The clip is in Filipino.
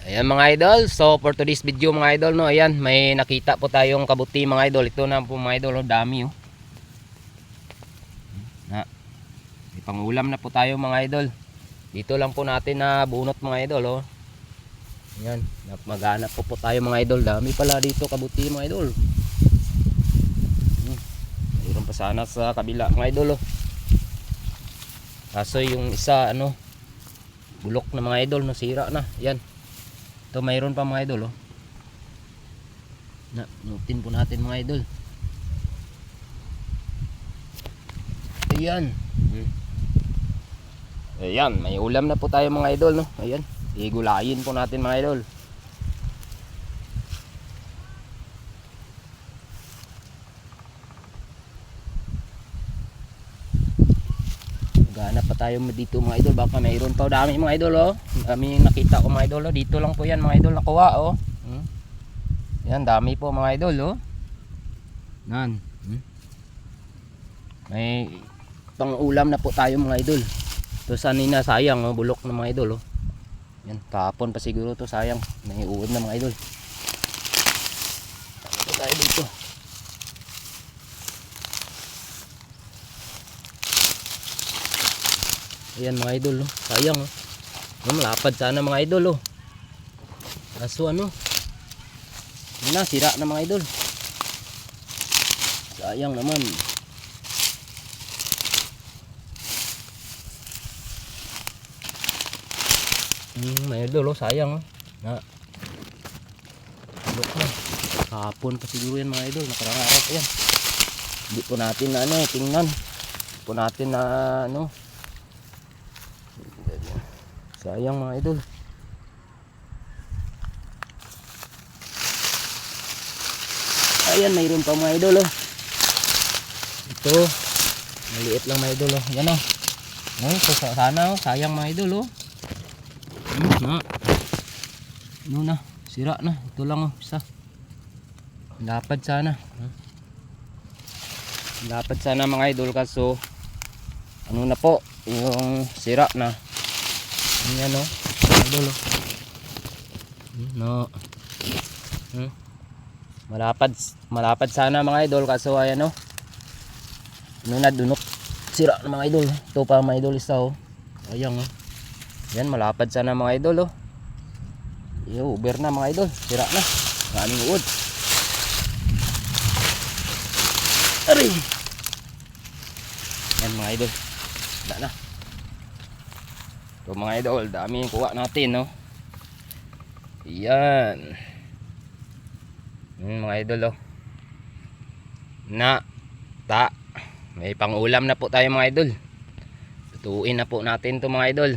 Ayan mga idol, so for today's video mga idol, no, ayan, may nakita po tayong kabuti mga idol. Ito na po mga idol, oh, dami oh. May pangulam na po tayo mga idol. Dito lang po natin na bunot mga idol, oh. Ayan, maghanap po tayo mga idol. Dami pala dito kabuti mga idol. Mayroon pa sana sa kabila mga idol, oh. Kaso yung isa ano, bulok na mga idol, no, sira na. Ayan. Ito mayroon pa mga idol, oh. Nutin po natin mga idol. Ayan. Ayan, may ulam na po tayo mga idol, no. Ayan, igulayin po natin mga idol. Maghanap pa tayo dito mga idol, baka mayroon pa. Dami mga idol, oh. Dami nakita ko mga idol, oh. Dito lang po yan mga idol nakuha, oh. Yan, dami po mga idol, oh. Nan. May pang ulam na po tayo mga idol. To sanina sayang, oh, bulok na mga idol, oh. Yan, kahapon pa siguro to, sayang. May uod na mga idol. Ito tayo dito. Ayan mga idol, oh. Sayang, oh. Malapad sana mga idol, oh. Kaso ano, yun na, sira na mga idol. Sayang naman. Mga idol, oh, sayang, oh. Bulok na. Kahapon pa siguro yan mga idol, nakarang araw pa yan. Hindi po natin na ano, tingnan. Hindi po natin na ano. Sayang mga idol. Ayan, mayroon pa mga idol, oh. Ito, maliit lang mga idol, oh. Yan, oh. So, sana, oh, sayang mga idol, oh. Ano na, sira na. Ito lang, oh, isa. Lapad sana. Lapad sana mga idol, kaso ano na po, yung sira na. Yan, oh, idol, oh. No. Malapad sana mga idol, kaso ayan, oh. Ano na, dunok. Sira na mga idol. Ito pa mga idol, isa, oh. Ayan, oh. Yan, malapad sana mga idol, oh. Uber na mga idol, sira na. Maraming uod. Aray. Yan mga idol, wala na. Ito mga idol, dami yung kuha natin, no. Yan. Mga idol, oh. May pangulam na po tayo mga idol. Tutuin na po natin to mga idol.